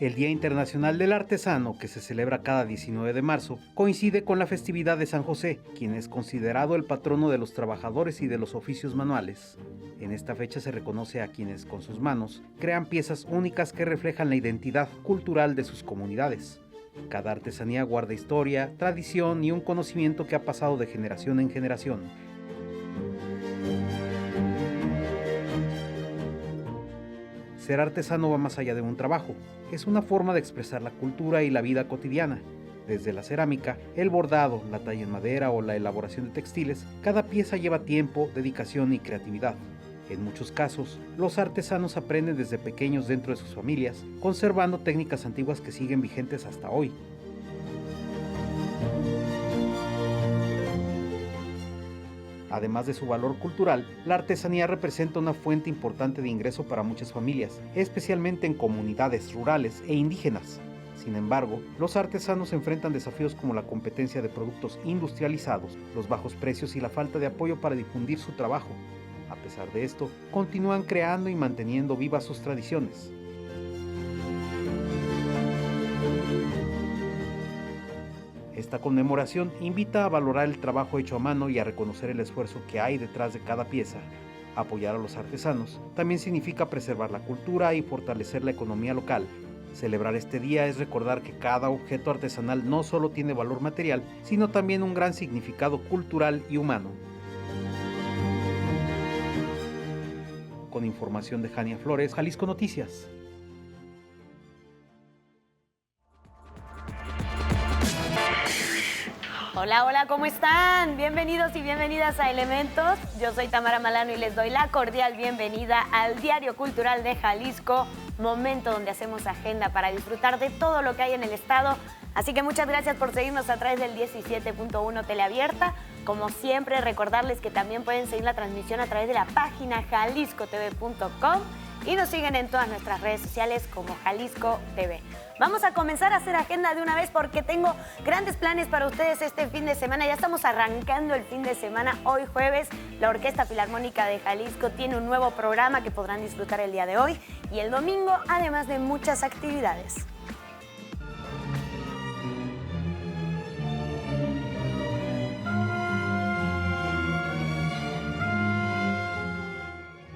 El Día Internacional del Artesano, que se celebra cada 19 de marzo, coincide con la festividad de San José, quien es considerado el patrono de los trabajadores y de los oficios manuales. En esta fecha se reconoce a quienes, con sus manos, crean piezas únicas que reflejan la identidad cultural de sus comunidades. Cada artesanía guarda historia, tradición y un conocimiento que ha pasado de generación en generación. Ser artesano va más allá de un trabajo. Es una forma de expresar la cultura y la vida cotidiana. Desde la cerámica, el bordado, la talla en madera o la elaboración de textiles, cada pieza lleva tiempo, dedicación y creatividad. En muchos casos, los artesanos aprenden desde pequeños dentro de sus familias, conservando técnicas antiguas que siguen vigentes hasta hoy. Además de su valor cultural, la artesanía representa una fuente importante de ingreso para muchas familias, especialmente en comunidades rurales e indígenas. Sin embargo, los artesanos enfrentan desafíos como la competencia de productos industrializados, los bajos precios y la falta de apoyo para difundir su trabajo. A pesar de esto, continúan creando y manteniendo vivas sus tradiciones. Esta conmemoración invita a valorar el trabajo hecho a mano y a reconocer el esfuerzo que hay detrás de cada pieza. Apoyar a los artesanos también significa preservar la cultura y fortalecer la economía local. Celebrar este día es recordar que cada objeto artesanal no solo tiene valor material, sino también un gran significado cultural y humano. Con información de Jania Flores, Jalisco Noticias. Hola, hola, ¿cómo están? Bienvenidos y bienvenidas a Elementos. Yo soy Tamara Malano y les doy la cordial bienvenida al Diario Cultural de Jalisco, momento donde hacemos agenda para disfrutar de todo lo que hay en el estado. Así que muchas gracias por seguirnos a través del 17.1 Teleabierta. Como siempre, recordarles que también pueden seguir la transmisión a través de la página jaliscotv.com y nos siguen en todas nuestras redes sociales como Jalisco TV. Vamos a comenzar a hacer agenda de una vez porque tengo grandes planes para ustedes este fin de semana. Ya estamos arrancando el fin de semana. Hoy jueves, la Orquesta Filarmónica de Jalisco tiene un nuevo programa que podrán disfrutar el día de hoy y el domingo, además de muchas actividades.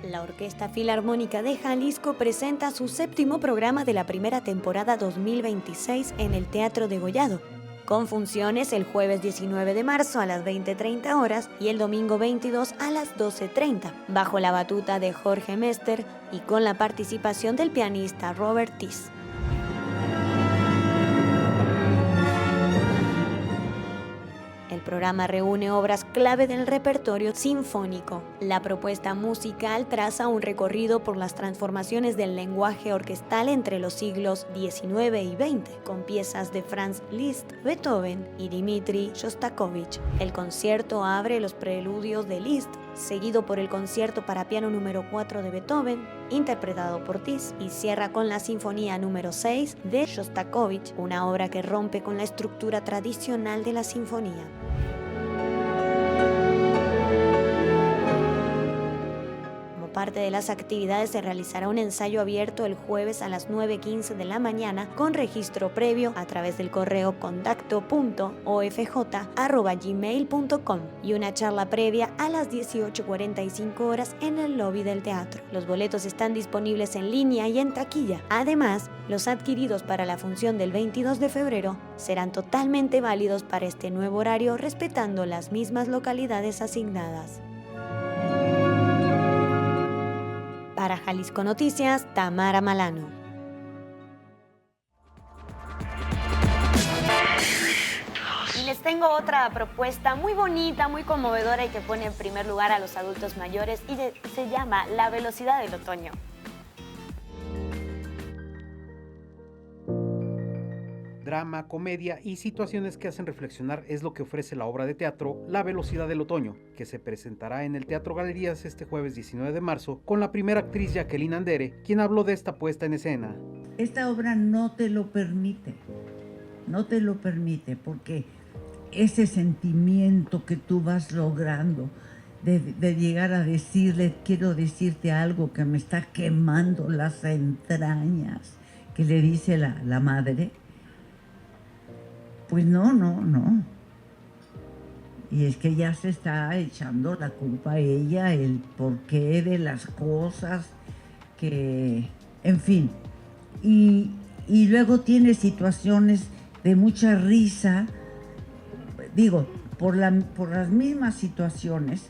La Orquesta Filarmónica de Jalisco presenta su séptimo programa de la primera temporada 2026 en el Teatro Degollado, con funciones el jueves 19 de marzo a las 20:30 horas y el domingo 22 a las 12:30, bajo la batuta de Jorge Mester y con la participación del pianista Robert Tiss. El programa reúne obras clave del repertorio sinfónico. La propuesta musical traza un recorrido por las transformaciones del lenguaje orquestal entre los siglos XIX y XX, con piezas de Franz Liszt, Beethoven y Dmitri Shostakovich. El concierto abre los preludios de Liszt, seguido por el concierto para piano número 4 de Beethoven, interpretado por Tiss, y cierra con la sinfonía número 6 de Shostakovich, una obra que rompe con la estructura tradicional de la sinfonía. Parte de las actividades se realizará un ensayo abierto el jueves a las 9:15 de la mañana con registro previo a través del correo contacto.ofj@gmail.com y una charla previa a las 18:45 horas en el lobby del teatro. Los boletos están disponibles en línea y en taquilla. Además, los adquiridos para la función del 22 de febrero serán totalmente válidos para este nuevo horario, respetando las mismas localidades asignadas. Para Jalisco Noticias, Tamara Malano. Y les tengo otra propuesta muy bonita, muy conmovedora y que pone en primer lugar a los adultos mayores y se llama La velocidad del otoño. Drama, comedia y situaciones que hacen reflexionar es lo que ofrece la obra de teatro La velocidad del otoño, que se presentará en el Teatro Galerías este jueves 19 de marzo con la primera actriz Jacqueline Andere, quien habló de esta puesta en escena. Esta obra no te lo permite porque ese sentimiento que tú vas logrando de llegar a decirle, quiero decirte algo que me está quemando las entrañas, que le dice la madre, pues no. Y es que ya se está echando la culpa a ella, el porqué de las cosas, que, en fin. Y luego tiene situaciones de mucha risa, digo, por las mismas situaciones,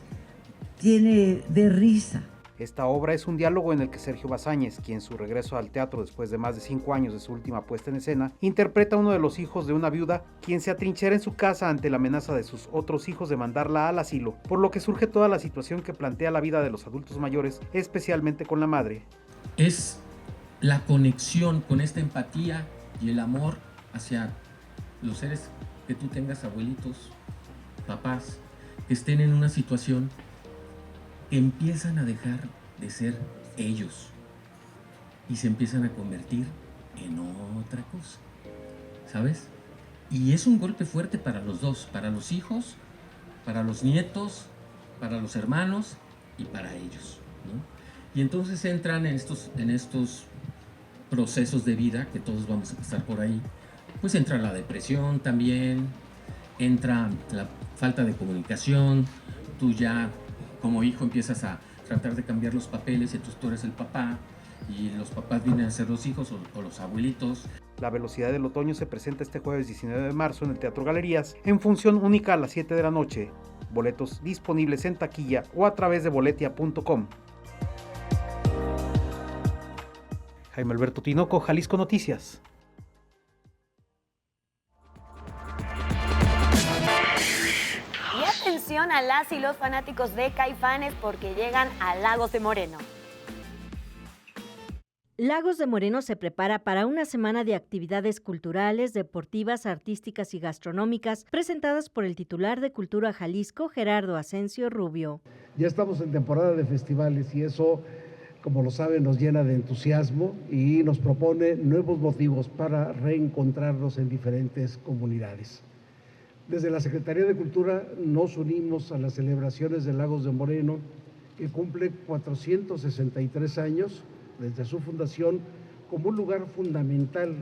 tiene de risa. Esta obra es un diálogo en el que Sergio Bazáñez, quien su regreso al teatro después de más de 5 años de su última puesta en escena, interpreta a uno de los hijos de una viuda, quien se atrinchera en su casa ante la amenaza de sus otros hijos de mandarla al asilo, por lo que surge toda la situación que plantea la vida de los adultos mayores, especialmente con la madre. Es la conexión con esta empatía y el amor hacia los seres que tú tengas, abuelitos, papás, que estén en una situación que empiezan a dejar de ser ellos y se empiezan a convertir en otra cosa, ¿sabes? Y es un golpe fuerte para los dos, para los hijos, para los nietos, para los hermanos y para ellos, ¿no? Y entonces entran en estos procesos de vida, que todos vamos a pasar por ahí, pues entra la depresión también, entra la falta de comunicación, tú ya como hijo empiezas a tratar de cambiar los papeles, entonces tú eres el papá y los papás vienen a ser los hijos o los abuelitos. La Velocidad del Otoño se presenta este jueves 19 de marzo en el Teatro Galerías en función única a las 7 de la noche. Boletos disponibles en taquilla o a través de boletia.com. Jaime Alberto Tinoco, Jalisco Noticias. Atención a las y los fanáticos de Caifanes porque llegan a Lagos de Moreno. Lagos de Moreno se prepara para una semana de actividades culturales, deportivas, artísticas y gastronómicas presentadas por el titular de Cultura Jalisco, Gerardo Asensio Rubio. Ya estamos en temporada de festivales y eso, como lo saben, nos llena de entusiasmo y nos propone nuevos motivos para reencontrarnos en diferentes comunidades. Desde la Secretaría de Cultura nos unimos a las celebraciones de Lagos de Moreno, que cumple 463 años desde su fundación como un lugar fundamental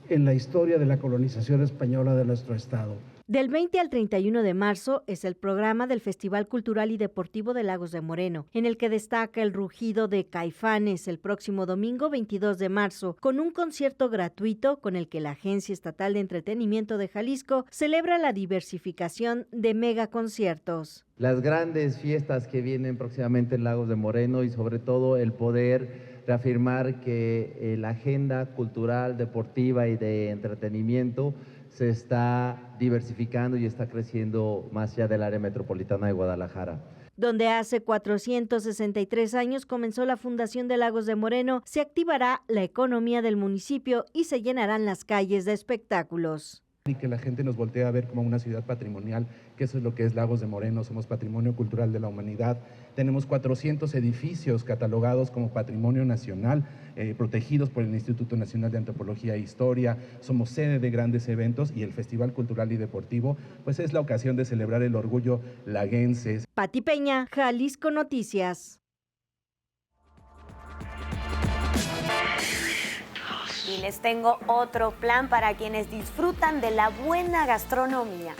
en la historia de la colonización española de nuestro estado. Del 20 al 31 de marzo es el programa del Festival Cultural y Deportivo de Lagos de Moreno, en el que destaca el rugido de Caifanes el próximo domingo 22 de marzo, con un concierto gratuito con el que la Agencia Estatal de Entretenimiento de Jalisco celebra la diversificación de megaconciertos. Las grandes fiestas que vienen próximamente en Lagos de Moreno y sobre todo el poder reafirmar que la agenda cultural, deportiva y de entretenimiento se está diversificando y está creciendo más allá del área metropolitana de Guadalajara. Donde hace 463 años comenzó la fundación de Lagos de Moreno, se activará la economía del municipio y se llenarán las calles de espectáculos. Y que la gente nos voltee a ver como una ciudad patrimonial, que eso es lo que es Lagos de Moreno. Somos patrimonio cultural de la humanidad. Tenemos 400 edificios catalogados como patrimonio nacional, protegidos por el Instituto Nacional de Antropología e Historia. Somos sede de grandes eventos y el Festival Cultural y Deportivo pues es la ocasión de celebrar el orgullo laguense. Pati Peña, Jalisco Noticias. Y les tengo otro plan para quienes disfrutan de la buena gastronomía.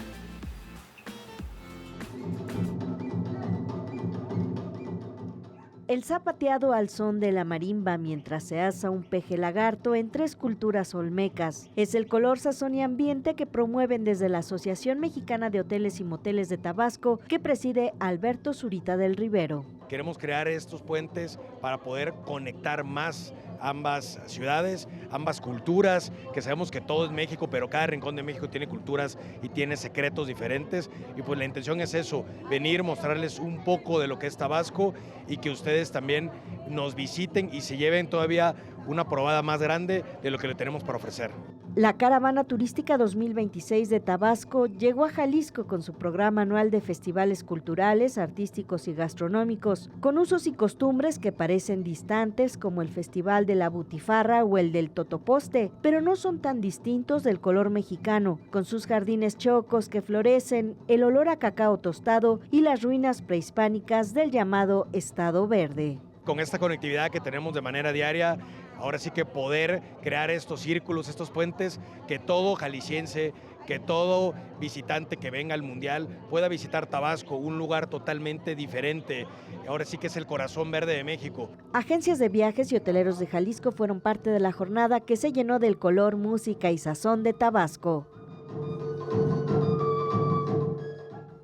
El zapateado al son de la marimba mientras se asa un peje lagarto en 3 culturas olmecas es el color, sazón y ambiente que promueven desde la Asociación Mexicana de Hoteles y Moteles de Tabasco, que preside Alberto Zurita del Rivero. Queremos crear estos puentes para poder conectar más ambas ciudades, ambas culturas, que sabemos que todo es México, pero cada rincón de México tiene culturas y tiene secretos diferentes, y pues la intención es eso, venir, mostrarles un poco de lo que es Tabasco y que ustedes también nos visiten y se lleven todavía una probada más grande de lo que le tenemos para ofrecer. La Caravana Turística 2026 de Tabasco llegó a Jalisco con su programa anual de festivales culturales, artísticos y gastronómicos, con usos y costumbres que parecen distantes, como el Festival de la Butifarra o el del Totoposte, pero no son tan distintos del color mexicano, con sus jardines chocos que florecen, el olor a cacao tostado y las ruinas prehispánicas del llamado Estado Verde. Con esta conectividad que tenemos de manera diaria, ahora sí que poder crear estos círculos, estos puentes, que todo jalisciense, que todo visitante que venga al Mundial pueda visitar Tabasco, un lugar totalmente diferente. Ahora sí que es el corazón verde de México. Agencias de viajes y hoteleros de Jalisco fueron parte de la jornada que se llenó del color, música y sazón de Tabasco.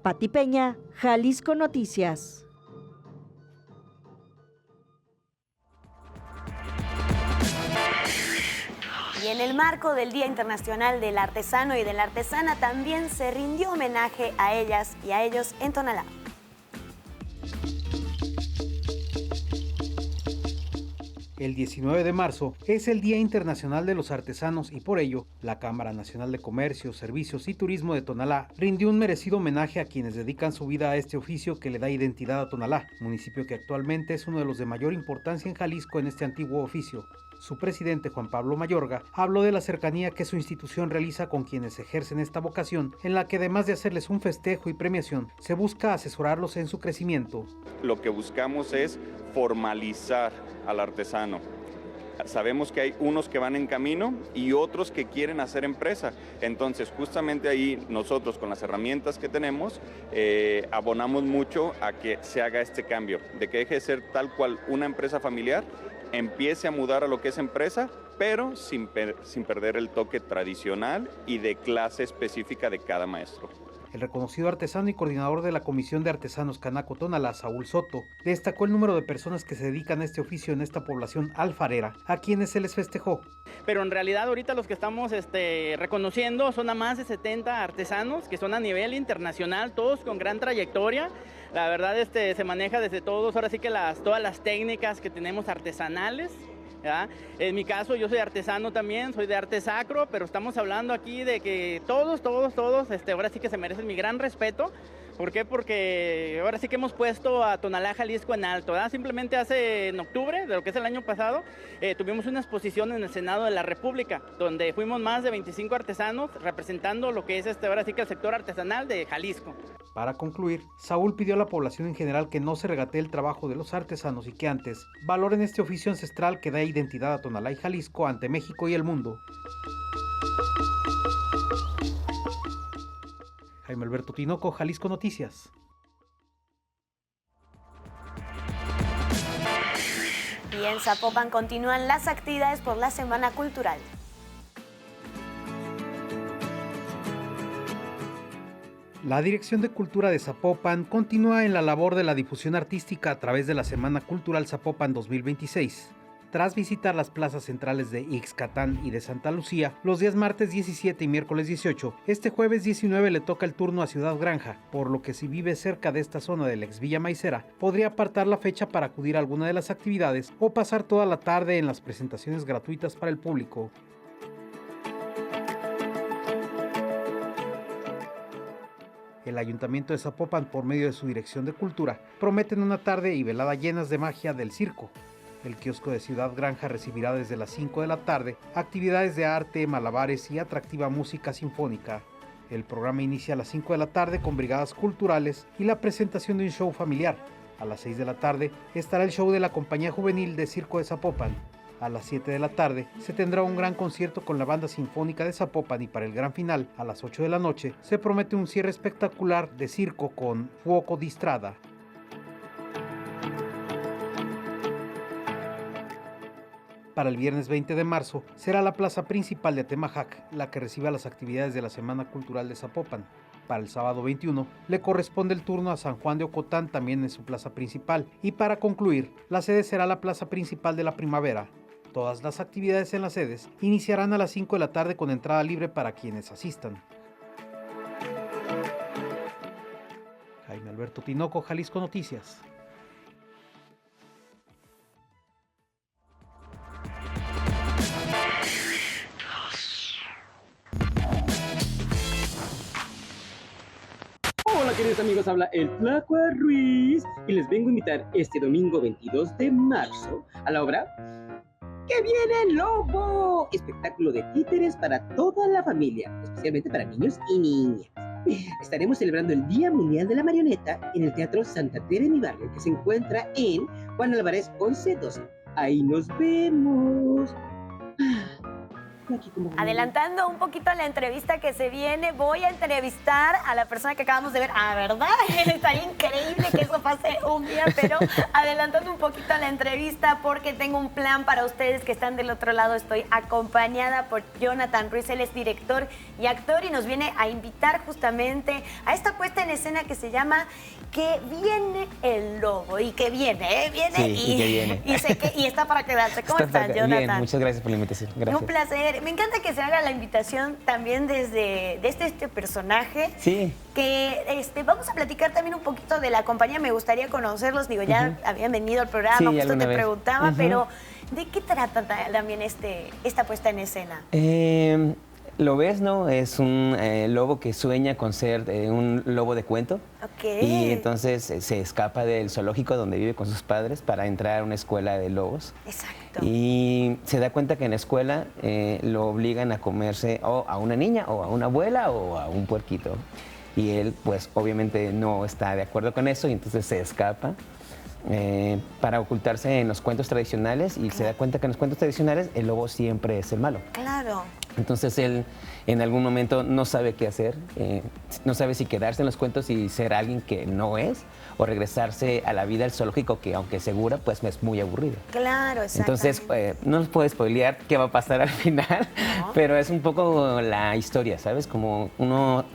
Pati Peña, Jalisco Noticias. Y en el marco del Día Internacional del Artesano y de la Artesana también se rindió homenaje a ellas y a ellos en Tonalá. El 19 de marzo es el Día Internacional de los Artesanos y por ello, la Cámara Nacional de Comercio, Servicios y Turismo de Tonalá rindió un merecido homenaje a quienes dedican su vida a este oficio que le da identidad a Tonalá, municipio que actualmente es uno de los de mayor importancia en Jalisco en este antiguo oficio. Su presidente, Juan Pablo Mayorga, habló de la cercanía que su institución realiza con quienes ejercen esta vocación, en la que además de hacerles un festejo y premiación, se busca asesorarlos en su crecimiento. Lo que buscamos es formalizar al artesano. Sabemos que hay unos que van en camino y otros que quieren hacer empresa. Entonces, justamente ahí nosotros con las herramientas que tenemos, abonamos mucho a que se haga este cambio, de que deje de ser tal cual una empresa familiar, empiece a mudar a lo que es empresa, pero sin perder el toque tradicional y de clase específica de cada maestro. El reconocido artesano y coordinador de la Comisión de Artesanos Canaco Tonalá, Saúl Soto, destacó el número de personas que se dedican a este oficio en esta población alfarera, a quienes se les festejó. Pero en realidad ahorita los que estamos reconociendo son a más de 70 artesanos que son a nivel internacional, todos con gran trayectoria. La verdad se maneja desde todos, ahora sí que todas las técnicas que tenemos artesanales. ¿Ya? En mi caso yo soy artesano también, soy de arte sacro, pero estamos hablando aquí de que todos, ahora sí que se merecen mi gran respeto. ¿Por qué? Porque ahora sí que hemos puesto a Tonalá, Jalisco en alto, ¿verdad? Simplemente en octubre, de lo que es el año pasado, tuvimos una exposición en el Senado de la República, donde fuimos más de 25 artesanos representando lo que es ahora sí que el sector artesanal de Jalisco. Para concluir, Saúl pidió a la población en general que no se regatee el trabajo de los artesanos y que antes valoren este oficio ancestral que da identidad a Tonalá y Jalisco ante México y el mundo. Jaime Alberto Tinoco, Jalisco Noticias. Y en Zapopan continúan las actividades por la Semana Cultural. La Dirección de Cultura de Zapopan continúa en la labor de la difusión artística a través de la Semana Cultural Zapopan 2026. Tras visitar las plazas centrales de Ixcatán y de Santa Lucía, los días martes 17 y miércoles 18, este jueves 19 le toca el turno a Ciudad Granja, por lo que si vive cerca de esta zona de la ex Villa Maicera, podría apartar la fecha para acudir a alguna de las actividades o pasar toda la tarde en las presentaciones gratuitas para el público. El Ayuntamiento de Zapopan, por medio de su Dirección de Cultura, prometen una tarde y velada llenas de magia del circo. El kiosco de Ciudad Granja recibirá desde las 5 de la tarde actividades de arte, malabares y atractiva música sinfónica. El programa inicia a las 5 de la tarde con brigadas culturales y la presentación de un show familiar. A las 6 de la tarde estará el show de la Compañía Juvenil de Circo de Zapopan. A las 7 de la tarde se tendrá un gran concierto con la Banda Sinfónica de Zapopan y para el gran final, a las 8 de la noche, se promete un cierre espectacular de circo con Fuoco di Strada. Para el viernes 20 de marzo será la plaza principal de Atemajac la que reciba las actividades de la Semana Cultural de Zapopan. Para el sábado 21 le corresponde el turno a San Juan de Ocotán también en su plaza principal y para concluir la sede será la plaza principal de la Primavera. Todas las actividades en las sedes iniciarán a las 5 de la tarde con entrada libre para quienes asistan. Jaime Alberto Tinoco, Jalisco Noticias. Hola queridos amigos, habla el Flaco Ruiz y les vengo a invitar este domingo 22 de marzo a la obra ¡Que viene el lobo! Espectáculo de títeres para toda la familia, especialmente para niños y niñas. Estaremos celebrando el Día Mundial de la Marioneta en el Teatro Santa Tere de mi barrio, que se encuentra en Juan Álvarez 1112. Ahí nos vemos. Aquí como... Adelantando un poquito la entrevista que se viene, voy a entrevistar a la persona que acabamos de ver. Ah, ¿verdad? Estaría increíble que eso pase un día, pero adelantando un poquito la entrevista porque tengo un plan para ustedes que están del otro lado. Estoy acompañada por Jonathan Ruiz, él es director y actor y nos viene a invitar justamente a esta puesta en escena que se llama Que viene el lobo. Y que viene, ¿eh? Viene sí, y que viene. Y está para quedarse. ¿Cómo estás, Jonathan? Bien, muchas gracias por la invitación. Gracias. Un placer. Me encanta que se haga la invitación también desde este personaje. Sí. Que vamos a platicar también un poquito de la compañía. Me gustaría conocerlos. Digo, ya habían venido al programa, sí, justo te vez. preguntaba, pero ¿de qué trata también esta puesta en escena? Lo ves, ¿no? Es un lobo que sueña con ser un lobo de cuento. Okay. Y entonces se escapa del zoológico donde vive con sus padres para entrar a una escuela de lobos. Exacto. Y se da cuenta que en la escuela lo obligan a comerse o a una niña, o a una abuela, o a un puerquito. Y él, pues, obviamente no está de acuerdo con eso y entonces se escapa para ocultarse en los cuentos tradicionales y se da cuenta que en los cuentos tradicionales el lobo siempre es el malo. Claro. Entonces él en algún momento no sabe qué hacer, no sabe si quedarse en los cuentos y ser alguien que no es o regresarse a la vida del zoológico que aunque segura pues es muy aburrida. Claro, exactamente. Entonces no les puedo spoilear qué va a pasar al final, pero es un poco la historia, ¿sabes? Como uno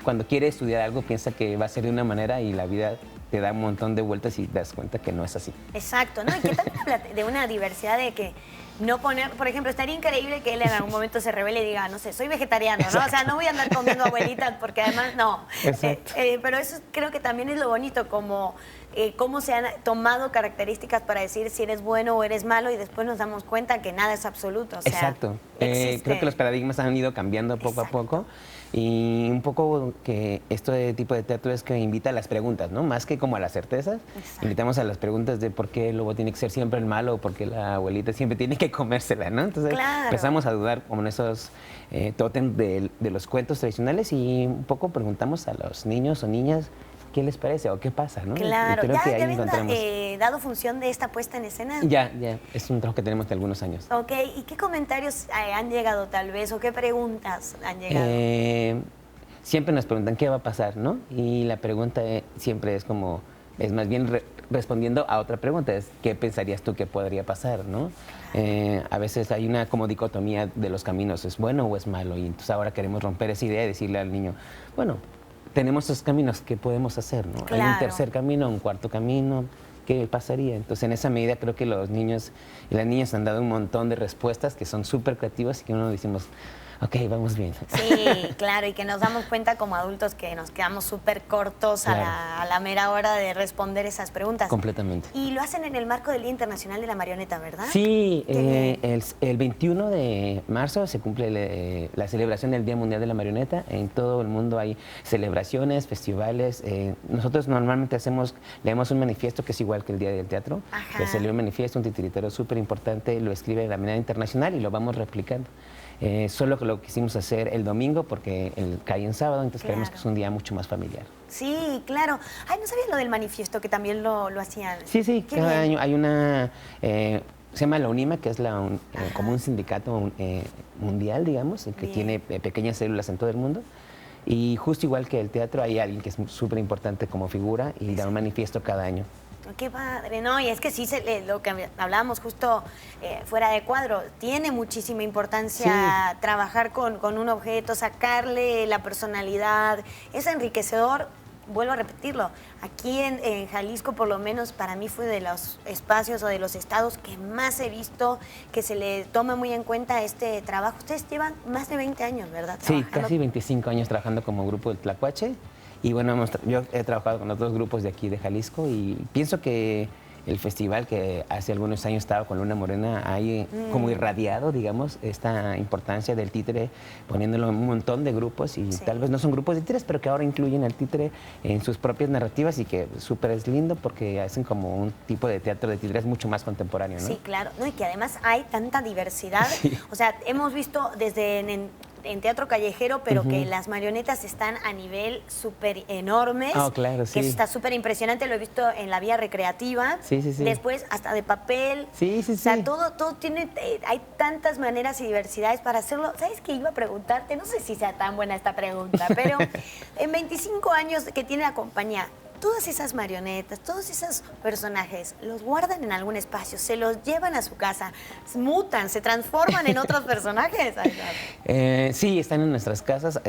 cuando quiere estudiar algo piensa que va a ser de una manera y la vida te da un montón de vueltas y te das cuenta que no es así. Exacto, ¿no? Y que también habla de una diversidad de que no poner, por ejemplo, estaría increíble que él en algún momento se revele y diga, no sé, soy vegetariano, ¿no? Exacto. O sea, no voy a andar comiendo abuelitas porque además no. Exacto. Pero eso creo que también es lo bonito, como cómo se han tomado características para decir si eres bueno o eres malo y después nos damos cuenta que nada es absoluto. O sea, exacto. Creo que los paradigmas han ido cambiando poco a poco. Y un poco que este tipo de teatro es que invita a las preguntas, ¿no? Más que como a las certezas, invitamos a las preguntas de por qué el lobo tiene que ser siempre el malo o por qué la abuelita siempre tiene que comérsela, ¿no? Entonces empezamos a dudar como en esos tótem de los cuentos tradicionales y un poco preguntamos a los niños o niñas qué les parece o qué pasa, ¿no? Claro, creo que ahí encontramos. ¿Dado función de esta puesta en escena? Ya, es un trabajo que tenemos de algunos años. Ok, ¿y qué comentarios han llegado tal vez o qué preguntas han llegado? Siempre nos preguntan qué va a pasar, ¿no? Y la pregunta siempre es como, es más bien respondiendo a otra pregunta, es qué pensarías tú que podría pasar, ¿no? A veces hay una como dicotomía de los caminos, ¿es bueno o es malo? Y entonces ahora queremos romper esa idea y decirle al niño, bueno, tenemos esos caminos, ¿qué podemos hacer? ¿No? Claro. Hay un tercer camino, un cuarto camino, ¿qué pasaría? Entonces, en esa medida creo que los niños y las niñas han dado un montón de respuestas que son súper creativas y que uno decimos, ok, vamos bien. Sí, claro, y que nos damos cuenta como adultos que nos quedamos súper cortos a la mera hora de responder esas preguntas. Completamente. Y lo hacen en el marco del Día Internacional de la Marioneta, ¿verdad? Sí, el 21 de marzo se cumple la celebración del Día Mundial de la Marioneta. En todo el mundo hay celebraciones, festivales. Nosotros normalmente leemos un manifiesto que es igual que el Día del Teatro. Que se lee un manifiesto, un titiritero súper importante, lo escribe de la manera internacional y lo vamos replicando. Solo que lo quisimos hacer el domingo porque cae en sábado, entonces creemos que es un día mucho más familiar. Sí, claro. Ay, ¿no sabías lo del manifiesto que también lo hacían? Sí, cada año hay una... se llama la UNIMA, que es como un sindicato mundial, digamos, que tiene pequeñas células en todo el mundo. Y justo igual que el teatro, hay alguien que es súper importante como figura y da un manifiesto cada año. Qué padre, ¿no? Y es que sí, lo que hablábamos justo fuera de cuadro, tiene muchísima importancia trabajar con un objeto, sacarle la personalidad, es enriquecedor. Vuelvo a repetirlo, aquí en Jalisco por lo menos para mí fue de los espacios o de los estados que más he visto que se le toma muy en cuenta este trabajo. Ustedes llevan más de 20 años, ¿verdad? Sí, casi 25 años trabajando como grupo del Tlacuache. Y bueno, yo he trabajado con otros grupos de aquí de Jalisco y pienso que el festival que hace algunos años estaba con Luna Morena ha como irradiado, digamos, esta importancia del títere, poniéndolo en un montón de grupos y tal vez no son grupos de títeres, pero que ahora incluyen al títere en sus propias narrativas y que súper es lindo porque hacen como un tipo de teatro de títeres mucho más contemporáneo, ¿no? Sí, claro, no, y que además hay tanta diversidad, o sea, hemos visto desde en teatro callejero, pero que las marionetas están a nivel súper enormes. Oh, claro, sí. Que está súper impresionante, lo he visto en la vía recreativa. Sí, sí, sí. Después hasta de papel. Sí, sí, O sea, sí. todo tiene, hay tantas maneras y diversidades para hacerlo. ¿Sabes qué iba a preguntarte? No sé si sea tan buena esta pregunta, pero en 25 años que tiene la compañía, todas esas marionetas, todos esos personajes, ¿los guardan en algún espacio? ¿Se los llevan a su casa? ¿Mutan? ¿Se transforman en otros personajes? Sí, están en nuestras casas.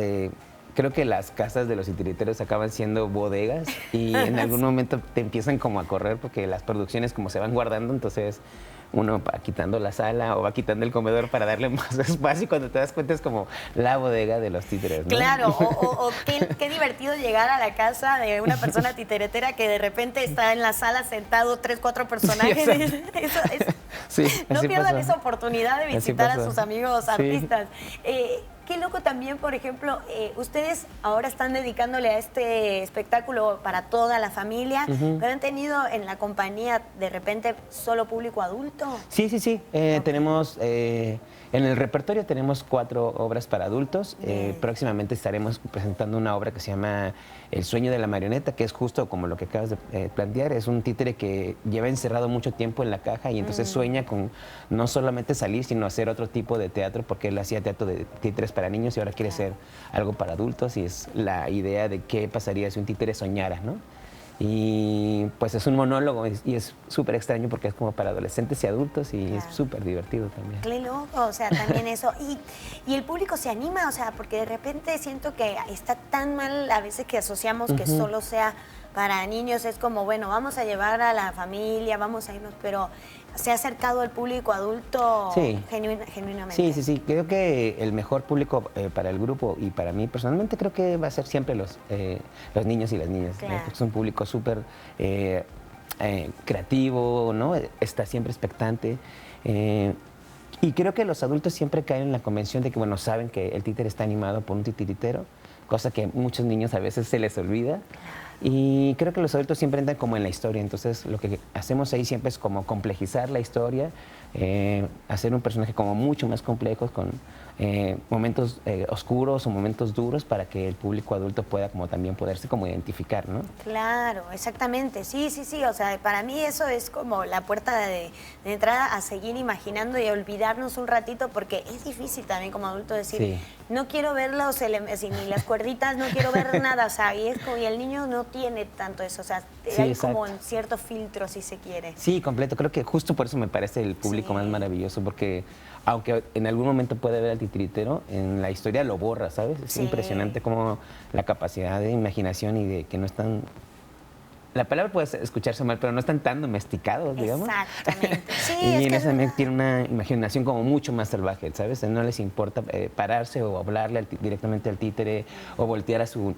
Creo que las casas de los titiriteros acaban siendo bodegas y en algún momento te empiezan como a correr porque las producciones como se van guardando, entonces uno va quitando la sala o va quitando el comedor para darle más espacio y cuando te das cuenta es como la bodega de los títeres, ¿no? Claro, o qué divertido llegar a la casa de una persona titeretera que de repente está en la sala sentado 3, 4 personajes. Sí, no así pierdan pasa. esa oportunidad de Así visitar a pasa. sus amigos Sí. artistas. Qué loco también, por ejemplo, ustedes ahora están dedicándole a este espectáculo para toda la familia, pero han tenido en la compañía de repente solo público adulto. Sí, sí, sí. Tenemos, en el repertorio tenemos 4 obras para adultos. Próximamente estaremos presentando una obra que se llama El sueño de la marioneta, que es justo como lo que acabas de plantear. Es un títere que lleva encerrado mucho tiempo en la caja y entonces sueña con no solamente salir, sino hacer otro tipo de teatro, porque él hacía teatro de títeres para niños y ahora quiere ser algo para adultos y es la idea de qué pasaría si un títere soñara, ¿no? Y pues es un monólogo y es súper extraño porque es como para adolescentes y adultos y es súper divertido también. Qué loco, o sea, también eso. Y el público se anima, o sea, porque de repente siento que está tan mal a veces que asociamos que solo sea para niños. Es como, bueno, vamos a llevar a la familia, vamos a irnos, pero se ha acercado al público adulto genuinamente. Sí, sí, sí. Creo que el mejor público para el grupo y para mí personalmente creo que va a ser siempre los niños y las niñas. Claro. Es un público súper creativo, ¿no? Está siempre expectante. Y creo que los adultos siempre caen en la convención de que, bueno, saben que el títere está animado por un titiritero, cosa que a muchos niños a veces se les olvida. Y creo que los adultos siempre entran como en la historia, entonces lo que hacemos ahí siempre es como complejizar la historia, hacer un personaje como mucho más complejo, con momentos oscuros o momentos duros para que el público adulto pueda como también poderse como identificar, ¿no? Claro, exactamente, sí, o sea, para mí eso es como la puerta de entrada a seguir imaginando y olvidarnos un ratito, porque es difícil también como adulto decir, no quiero ver ni las cuerditas, no quiero ver nada, o sea, y el niño no tiene tanto eso, o sea, hay como en cierto filtro, si se quiere. Sí, completo, creo que justo por eso me parece el público más maravilloso, porque aunque en algún momento puede ver al titiritero, en la historia lo borra, ¿sabes? Es impresionante como la capacidad de imaginación y de que no están... La palabra puede escucharse mal, pero no están tan domesticados, digamos. Exactamente. Sí, y en eso también tiene una imaginación como mucho más salvaje, ¿sabes? No les importa pararse o hablarle directamente al títere o voltear a su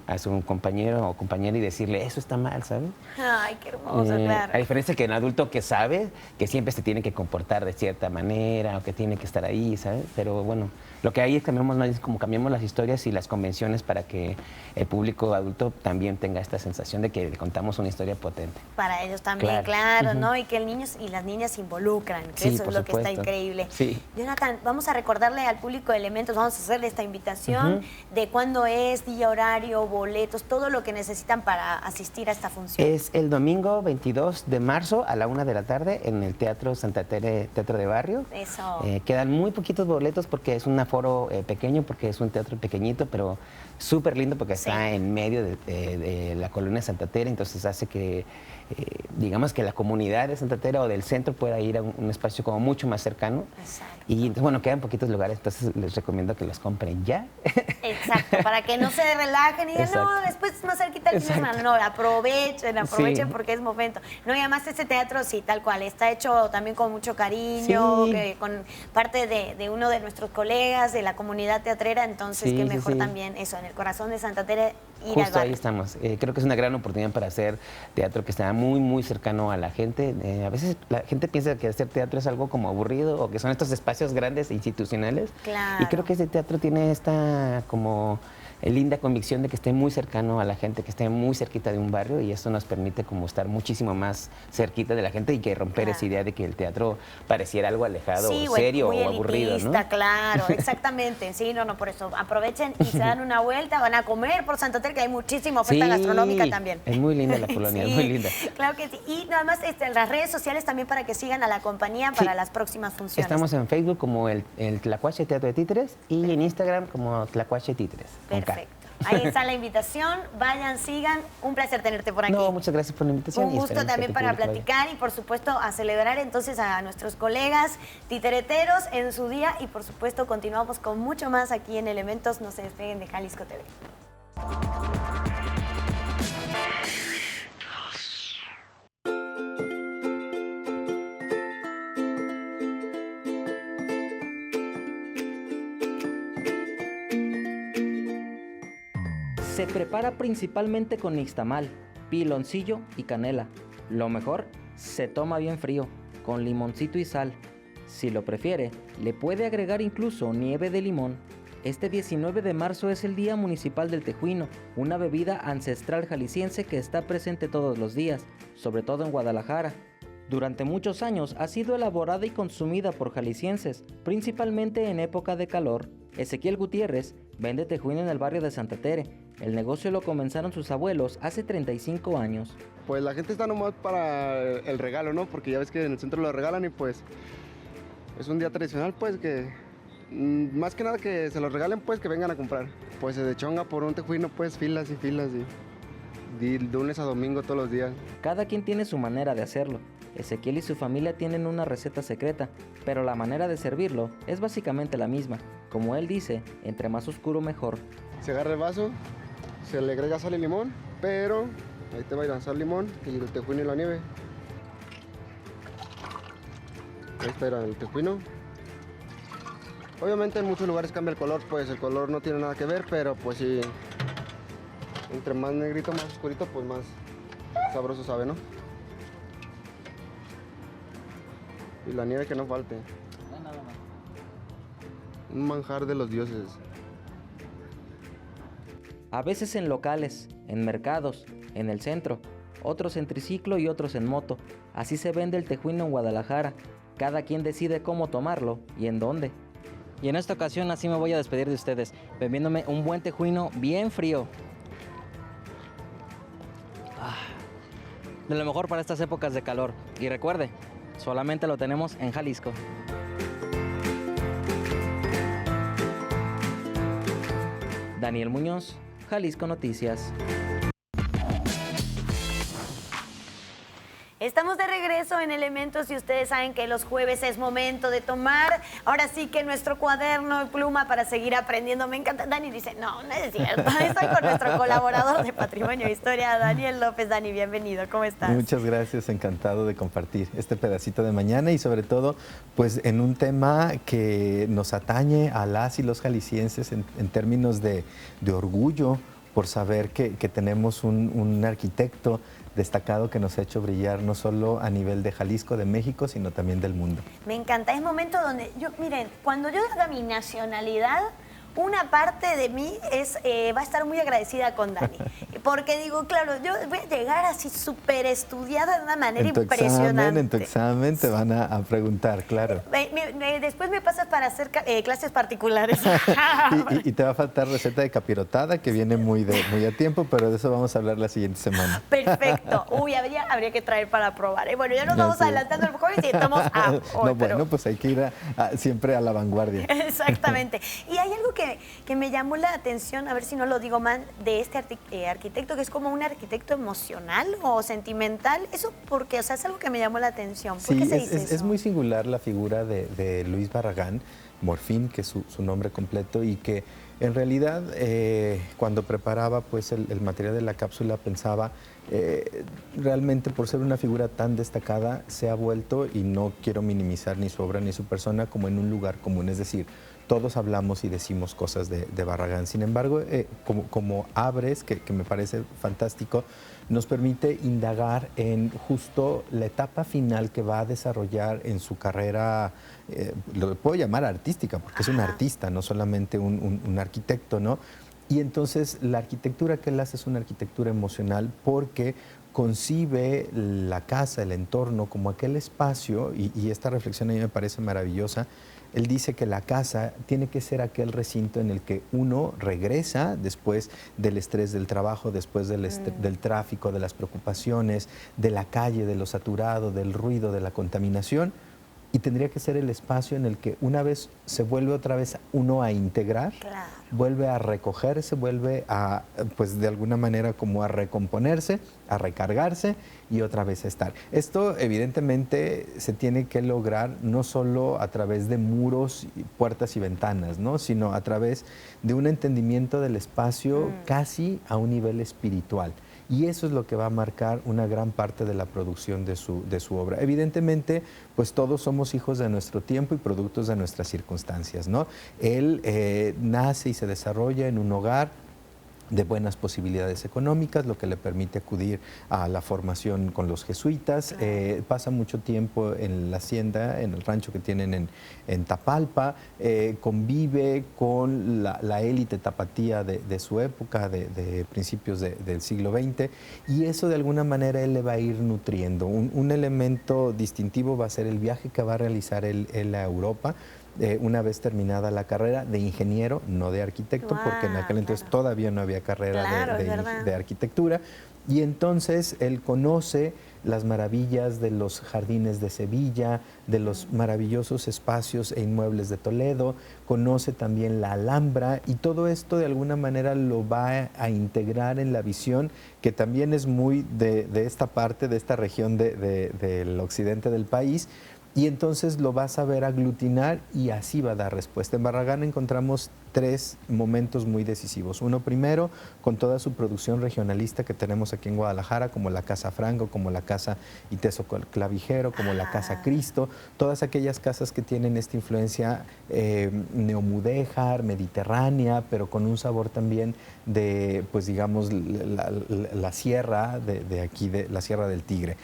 compañero o compañera y decirle, eso está mal, ¿sabes? Ay, qué hermoso, claro. A diferencia que un adulto que sabe que siempre se tiene que comportar de cierta manera o que tiene que estar ahí, ¿sabes? Pero bueno, lo que hay es cambiamos las historias y las convenciones para que el público adulto también tenga esta sensación de que le contamos una historia potente. Para ellos también, claro, ¿no? Y que el niño y las niñas se involucran, que eso es lo que está increíble. Sí. Jonathan, vamos a recordarle al público de Elementos, vamos a hacerle esta invitación de cuándo es, día, horario, boletos, todo lo que necesitan para asistir a esta función. Es el domingo 22 de marzo a la 1 de la tarde en el Teatro Santa Tere, Teatro de Barrio. Eso. Quedan muy poquitos boletos porque es un aforo pequeño, porque es un teatro pequeñito, pero súper lindo porque está en medio de la colonia Santa Tere, entonces hace que, digamos que la comunidad de Santa Tere o del centro pueda ir a un espacio como mucho más cercano. Exacto. Y entonces, bueno, quedan poquitos lugares, entonces les recomiendo que los compren ya. Exacto, para que no se relajen y digan, no, después es más cerquita el fin de semana. No, aprovechen porque es momento. No, y además este teatro, sí, tal cual, está hecho también con mucho cariño, con parte de uno de nuestros colegas de la comunidad teatrera, entonces qué mejor también eso, en el corazón de Santa Tere, ir al Justo barrio. ahí estamos. Creo que es una gran oportunidad para hacer teatro que está muy, muy cercano a la gente. A veces la gente piensa que hacer teatro es algo como aburrido o que son estos espacios grandes e institucionales. Claro. Y creo que este teatro tiene esta como linda convicción de que esté muy cercano a la gente, que esté muy cerquita de un barrio, y eso nos permite como estar muchísimo más cerquita de la gente y que romper esa idea de que el teatro pareciera algo alejado, Sí, o serio muy o aburrido, ¿no? Claro, exactamente. Sí, no, por eso aprovechen y se dan una vuelta, van a comer por Santa Teresa, que hay muchísima oferta gastronómica también. Es muy linda la colonia, Sí, muy linda. Claro que sí. Y nada más las redes sociales también para que sigan a la compañía para las próximas funciones. Estamos en Facebook como el Tlacuache Teatro de Títeres y en Instagram como Tlacuache Títeres. Perfecto. Ahí está la invitación, vayan, sigan. Un placer tenerte por aquí. No, muchas gracias por la invitación. Un gusto también para platicar y por supuesto a celebrar entonces a nuestros colegas titereteros en su día y por supuesto continuamos con mucho más aquí en Elementos. No se despeguen de Jalisco TV. Se prepara principalmente con nixtamal, piloncillo y canela. Lo mejor, se toma bien frío, con limoncito y sal. Si lo prefiere, le puede agregar incluso nieve de limón. Este 19 de marzo es el Día Municipal del Tejuino, una bebida ancestral jalisciense que está presente todos los días, sobre todo en Guadalajara. Durante muchos años ha sido elaborada y consumida por jaliscienses, principalmente en época de calor. Ezequiel Gutiérrez vende tejuino en el barrio de Santa Tere. El negocio lo comenzaron sus abuelos hace 35 años. Pues la gente está nomás para el regalo, ¿no? Porque ya ves que en el centro lo regalan y pues es un día tradicional, pues que más que nada que se lo regalen, pues que vengan a comprar. Pues se deschonga por un tejuino, pues filas y filas y lunes a domingo todos los días. Cada quien tiene su manera de hacerlo. Ezequiel y su familia tienen una receta secreta, pero la manera de servirlo es básicamente la misma. Como él dice, entre más oscuro mejor. Se agarra el vaso, se le agrega sal y limón, pero ahí te va a ir a sal, limón y el tejuino y la nieve. Ahí está el tejuino. Obviamente en muchos lugares cambia el color, pues el color no tiene nada que ver, pero pues sí, entre más negrito, más oscurito, pues más sabroso sabe, ¿no? Y la nieve que no falte. Un manjar de los dioses. A veces en locales, en mercados, en el centro, otros en triciclo y otros en moto. Así se vende el tejuino en Guadalajara. Cada quien decide cómo tomarlo y en dónde. Y en esta ocasión así me voy a despedir de ustedes, bebiéndome un buen tejuino bien frío. De lo mejor para estas épocas de calor. Y recuerde, solamente lo tenemos en Jalisco. Daniel Muñoz, Jalisco Noticias. Estamos de regreso en Elementos y ustedes saben que los jueves es momento de tomar, ahora sí que nuestro cuaderno y pluma para seguir aprendiendo. Me encanta. Dani dice, no es cierto. Estoy con nuestro colaborador de Patrimonio e Historia, Daniel López. Dani, bienvenido. ¿Cómo estás? Muchas gracias, encantado de compartir este pedacito de mañana y sobre todo pues en un tema que nos atañe a las y los jaliscienses en términos de orgullo por saber que tenemos un arquitecto destacado que nos ha hecho brillar no solo a nivel de Jalisco, de México, sino también del mundo. Me encanta, es momento donde miren, cuando yo haga mi nacionalidad, una parte de mí va a estar muy agradecida con Dani, porque digo, claro, yo voy a llegar así súper estudiada de una manera impresionante. En tu examen te van a preguntar, claro. Después me pasas para hacer clases particulares. y te va a faltar receta de capirotada, que viene muy a tiempo, pero de eso vamos a hablar la siguiente semana. Perfecto. Uy, habría que traer para probar. Bueno, ya nos vamos adelantando el jueves y estamos Bueno, pues hay que ir siempre a la vanguardia. Exactamente. Y hay algo que me llamó la atención, a ver si no lo digo mal, de este arquitecto, que es como un arquitecto emocional o sentimental. ¿Eso por qué? O sea, es algo que me llamó la atención. ¿Por qué se dice eso? Es muy singular la figura de Luis Barragán, Morfín, que es su nombre completo, y que en realidad cuando preparaba pues el material de la cápsula pensaba realmente por ser una figura tan destacada se ha vuelto, y no quiero minimizar ni su obra ni su persona, como en un lugar común, es decir, todos hablamos y decimos cosas de Barragán. Sin embargo, como abres, que me parece fantástico, nos permite indagar en justo la etapa final que va a desarrollar en su carrera, lo puedo llamar artística, porque es un artista, no solamente un arquitecto, ¿no? Y entonces la arquitectura que él hace es una arquitectura emocional porque concibe la casa, el entorno, como aquel espacio, y esta reflexión a mí me parece maravillosa. Él dice que la casa tiene que ser aquel recinto en el que uno regresa después del estrés del trabajo, después del tráfico, de las preocupaciones, de la calle, de lo saturado, del ruido, de la contaminación, y tendría que ser el espacio en el que una vez se vuelve otra vez uno a integrar, vuelve a recogerse, vuelve a, pues de alguna manera como a recomponerse, a recargarse y otra vez a estar. Esto evidentemente se tiene que lograr no solo a través de muros, puertas y ventanas, ¿no? Sino a través de un entendimiento del espacio casi a un nivel espiritual. Y eso es lo que va a marcar una gran parte de la producción de su obra. Evidentemente, pues todos somos hijos de nuestro tiempo y productos de nuestras circunstancias, ¿no? Él nace y se desarrolla en un hogar de buenas posibilidades económicas, lo que le permite acudir a la formación con los jesuitas. Pasa mucho tiempo en la hacienda, en el rancho que tienen en Tapalpa, convive con la élite tapatía de su época, de principios del siglo XX, y eso de alguna manera él le va a ir nutriendo. Un elemento distintivo va a ser el viaje que va a realizar él a Europa, una vez terminada la carrera de ingeniero, no de arquitecto, porque en aquel entonces todavía no había carrera de arquitectura, y entonces él conoce las maravillas de los jardines de Sevilla, de los maravillosos espacios e inmuebles de Toledo, conoce también la Alhambra, y todo esto de alguna manera lo va a integrar en la visión que también es muy de esta parte, de esta región del occidente del país, y entonces lo va a saber aglutinar y así va a dar respuesta. En Barragán encontramos tres momentos muy decisivos. Uno primero, con toda su producción regionalista que tenemos aquí en Guadalajara, como la Casa Franco, como la Casa Iteso Clavijero, como la Casa Cristo, todas aquellas casas que tienen esta influencia neomudéjar, mediterránea, pero con un sabor también de, pues digamos, la sierra de aquí, de la Sierra del Tigre.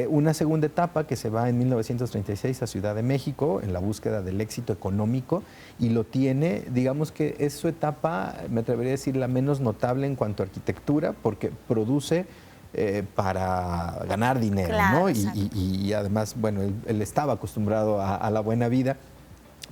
Una segunda etapa que se va en 1936 a Ciudad de México en la búsqueda del éxito económico, y lo tiene, digamos que es su etapa, me atrevería a decir, la menos notable en cuanto a arquitectura, porque produce para ganar dinero, Claro, ¿no? exacto. Y además, bueno, él estaba acostumbrado a la buena vida,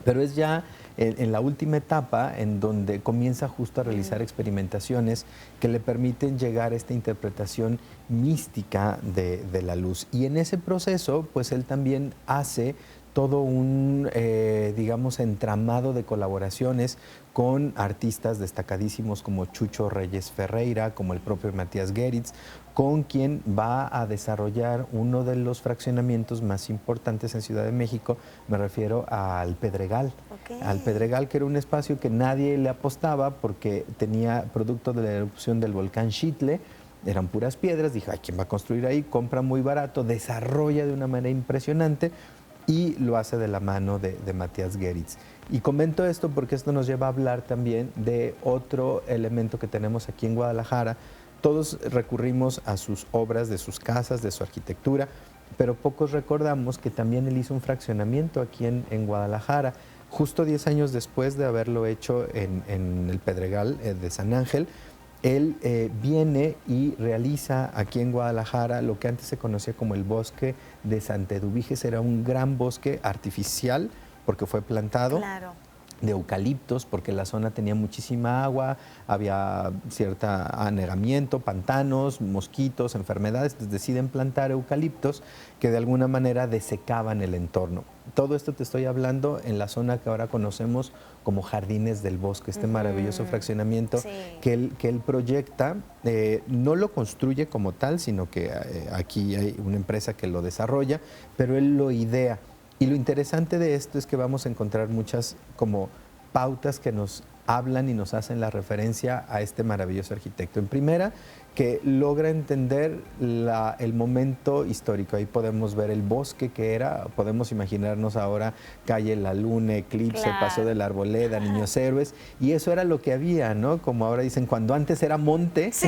pero es ya en la última etapa en donde comienza justo a realizar experimentaciones que le permiten llegar a esta interpretación mística de la luz. Y en ese proceso, pues él también hace todo un, digamos, entramado de colaboraciones con artistas destacadísimos como Chucho Reyes Ferreira, como el propio Matías Geritz, con quien va a desarrollar uno de los fraccionamientos más importantes en Ciudad de México. Me refiero al Pedregal. Al Pedregal, que era un espacio que nadie le apostaba porque tenía producto de la erupción del volcán Xitle, eran puras piedras. Dijo, ay, ¿quién va a construir ahí? Compra muy barato, desarrolla de una manera impresionante, y lo hace de la mano de Matías Geritz. Y comento esto porque esto nos lleva a hablar también de otro elemento que tenemos aquí en Guadalajara. Todos recurrimos a sus obras, de sus casas, de su arquitectura, pero pocos recordamos que también él hizo un fraccionamiento aquí en Guadalajara, justo 10 años después de haberlo hecho en el Pedregal de San Ángel. Él viene y realiza aquí en Guadalajara lo que antes se conocía como el bosque de Santa Eduviges. Era un gran bosque artificial porque fue plantado. Claro. De eucaliptos, porque la zona tenía muchísima agua, había cierto anegamiento, pantanos, mosquitos, enfermedades. Entonces deciden plantar eucaliptos que de alguna manera desecaban el entorno. Todo esto te estoy hablando en la zona que ahora conocemos como Jardines del Bosque, este maravilloso fraccionamiento que él proyecta. No lo construye como tal, sino que aquí hay una empresa que lo desarrolla, pero él lo idea. Y lo interesante de esto es que vamos a encontrar muchas como pautas que nos hablan y nos hacen la referencia a este maravilloso arquitecto. En primera, que logra entender el momento histórico. Ahí podemos ver el bosque que era, podemos imaginarnos ahora Calle La Luna, Eclipse, Claro. Paso de la Arboleda, Niños Héroes, y eso era lo que había, ¿no? Como ahora dicen, cuando antes era monte. Sí,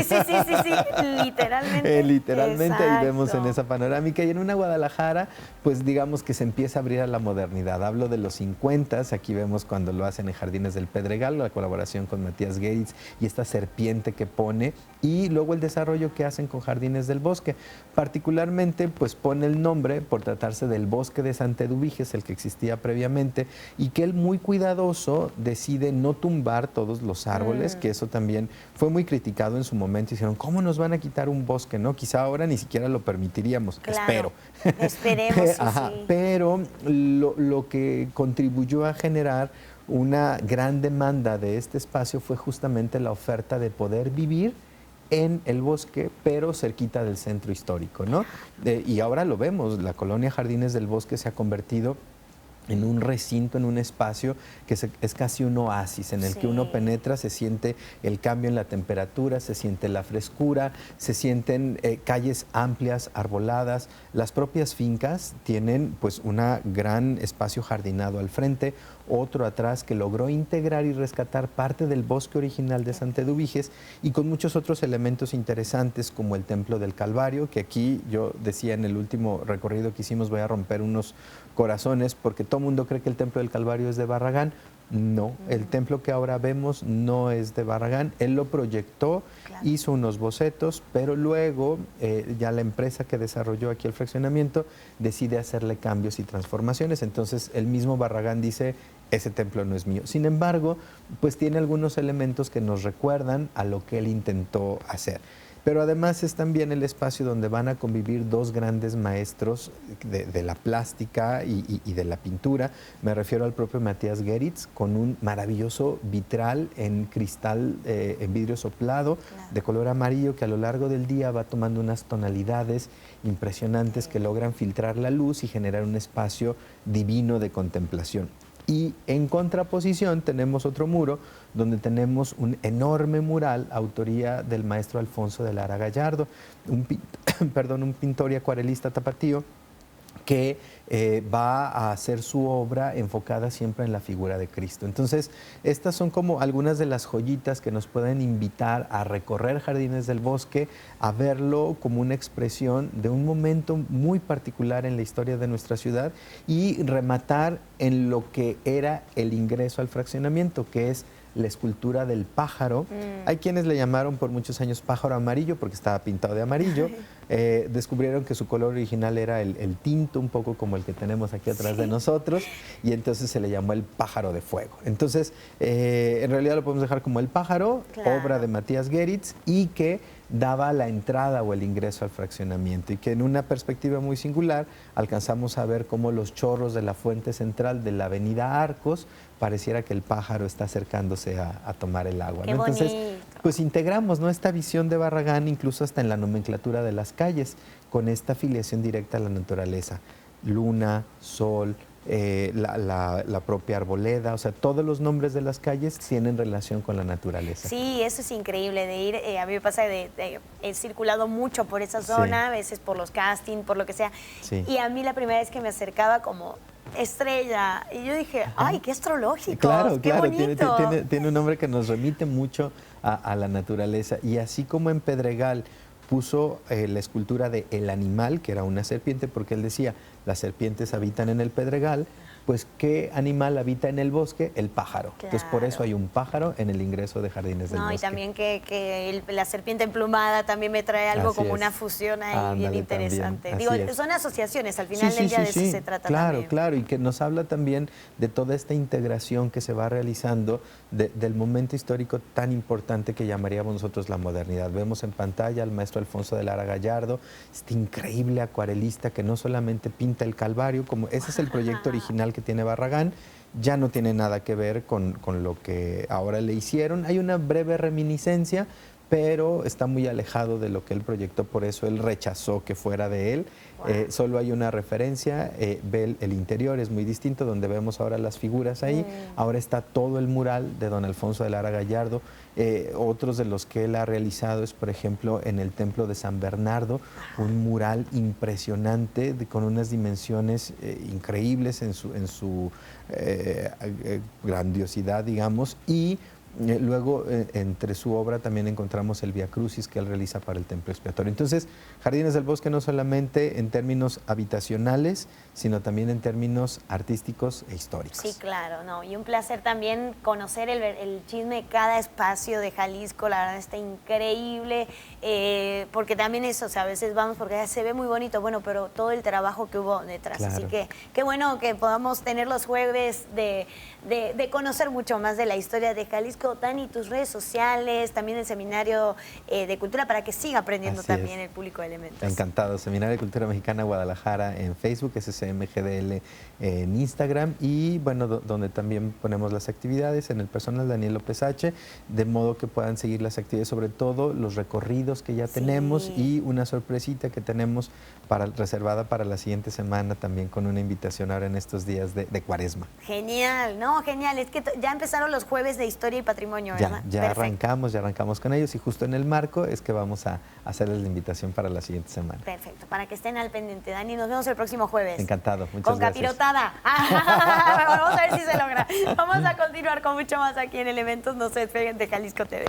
literalmente. Literalmente ahí vemos en Exacto. esa panorámica, y en una Guadalajara, pues digamos que se empieza a abrir a la modernidad. Hablo de los 50s, aquí vemos cuando lo hacen en Jardines del Pedregal, la colaboración con Matías Geritz y esta serpiente que pone, y luego el desarrollo que hacen con Jardines del Bosque. Particularmente, pues pone el nombre por tratarse del bosque de Santa Eduviges, el que existía previamente, y que él, muy cuidadoso, decide no tumbar todos los árboles, que eso también fue muy criticado en su momento. Dijeron, ¿cómo nos van a quitar un bosque? ¿No? Quizá ahora ni siquiera lo permitiríamos, Claro. espero. Esperemos, sí, Ajá, sí. pero lo que contribuyó a generar una gran demanda de este espacio fue justamente la oferta de poder vivir en el bosque, pero cerquita del centro histórico, ¿no? Y ahora lo vemos, la colonia Jardines del Bosque se ha convertido en un recinto, en un espacio que es casi un oasis, en el que uno penetra, se siente el cambio en la temperatura, se siente la frescura, se sienten calles amplias, arboladas. Las propias fincas tienen pues un gran espacio jardinado al frente, otro atrás que logró integrar y rescatar parte del bosque original de Santa Eduviges, y con muchos otros elementos interesantes como el Templo del Calvario, que aquí yo decía en el último recorrido que hicimos, voy a romper unos corazones porque todo el mundo cree que el Templo del Calvario es de Barragán. No, el templo que ahora vemos no es de Barragán. Él lo proyectó, hizo unos bocetos, pero luego ya la empresa que desarrolló aquí el fraccionamiento decide hacerle cambios y transformaciones. Entonces el mismo Barragán dice, ese templo no es mío. Sin embargo, pues tiene algunos elementos que nos recuerdan a lo que él intentó hacer. Pero además es también el espacio donde van a convivir dos grandes maestros de la plástica y de la pintura. Me refiero al propio Matías Geritz, con un maravilloso vitral en cristal, en vidrio soplado, de color amarillo, que a lo largo del día va tomando unas tonalidades impresionantes que logran filtrar la luz y generar un espacio divino de contemplación. Y en contraposición tenemos otro muro donde tenemos un enorme mural, autoría del maestro Alfonso de Lara Gallardo, un pintor y acuarelista tapatío que va a hacer su obra enfocada siempre en la figura de Cristo. Entonces, estas son como algunas de las joyitas que nos pueden invitar a recorrer Jardines del Bosque, a verlo como una expresión de un momento muy particular en la historia de nuestra ciudad, y rematar en lo que era el ingreso al fraccionamiento, que es la escultura del pájaro. Hay quienes le llamaron por muchos años pájaro amarillo porque estaba pintado de amarillo. Descubrieron que su color original era el tinto, un poco como el que tenemos aquí atrás de nosotros, y entonces se le llamó el pájaro de fuego. Entonces, en realidad lo podemos dejar como el pájaro, obra de Matías Geritz, y que daba la entrada o el ingreso al fraccionamiento, y que en una perspectiva muy singular alcanzamos a ver cómo los chorros de la fuente central de la avenida Arcos pareciera que el pájaro está acercándose a tomar el agua, ¿no? Entonces, pues integramos, ¿no?, esta visión de Barragán incluso hasta en la nomenclatura de las calles, con esta afiliación directa a la naturaleza. Luna, sol, la propia arboleda, o sea, todos los nombres de las calles tienen relación con la naturaleza. Sí, eso es increíble de ir. A mí me pasa he circulado mucho por esa zona, a veces por los castings, por lo que sea. Sí. Y a mí la primera vez que me acercaba como estrella, y yo dije, ¡ay, qué astrológico! Claro, ¡Qué claro, bonito! tiene un nombre que nos remite mucho a la naturaleza. Y así como en Pedregal puso la escultura de El Animal, que era una serpiente, porque él decía, las serpientes habitan en el Pedregal, pues ¿qué animal habita en el bosque? El pájaro. Claro. Entonces por eso hay un pájaro en el ingreso de Jardines del Bosque. Y también que la serpiente emplumada también me trae algo Así como es. una fusión ahí bien Ándale, interesante. también. Digo, Así es. son asociaciones, al final del día de eso se trata claro, también. Claro, y que nos habla también de toda esta integración que se va realizando del momento histórico tan importante que llamaríamos nosotros la modernidad. Vemos en pantalla al maestro Alfonso de Lara Gallardo, este increíble acuarelista que no solamente pinta el Calvario, como ese es el proyecto original que tiene Barragán, ya no tiene nada que ver con lo que ahora le hicieron. Hay una breve reminiscencia, pero está muy alejado de lo que él proyectó, por eso él rechazó que fuera de él. Solo hay una referencia, ve el interior, es muy distinto, donde vemos ahora las figuras ahí. Ahora está todo el mural de don Alfonso de Lara Gallardo. Otros de los que él ha realizado es, por ejemplo, en el Templo de San Bernardo, un mural impresionante con unas dimensiones increíbles en su grandiosidad, digamos, y luego, entre su obra también encontramos el Vía Crucis que él realiza para el Templo Expiatorio. Entonces, Jardines del Bosque no solamente en términos habitacionales, sino también en términos artísticos e históricos. Sí, claro, no. Y un placer también conocer el chisme de cada espacio de Jalisco. La verdad está increíble, porque también eso, o sea, a veces vamos porque se ve muy bonito, bueno, pero todo el trabajo que hubo detrás. Claro. Así que qué bueno que podamos tener los jueves de conocer mucho más de la historia de Jalisco. Dani, tus redes sociales, también el Seminario de Cultura, para que siga aprendiendo también el público de Elementos. Encantado. Seminario de Cultura Mexicana Guadalajara en Facebook, SCMGDL en Instagram, y bueno, donde también ponemos las actividades en el personal Daniel López H, de modo que puedan seguir las actividades, sobre todo los recorridos que ya tenemos, y una sorpresita que tenemos reservada para la siguiente semana, también con una invitación ahora en estos días de Cuaresma. Genial, no, genial. Es que ya empezaron los jueves de Historia y Patrimonio, ¿verdad? Ya arrancamos con ellos, y justo en el marco es que vamos a hacerles la invitación para la siguiente semana. Perfecto, para que estén al pendiente. Dani, nos vemos el próximo jueves. Encantado, muchas con gracias. Capirotada. Vamos a ver si se logra. Vamos a continuar con mucho más aquí en Elementos. No se despeguen de Jalisco TV.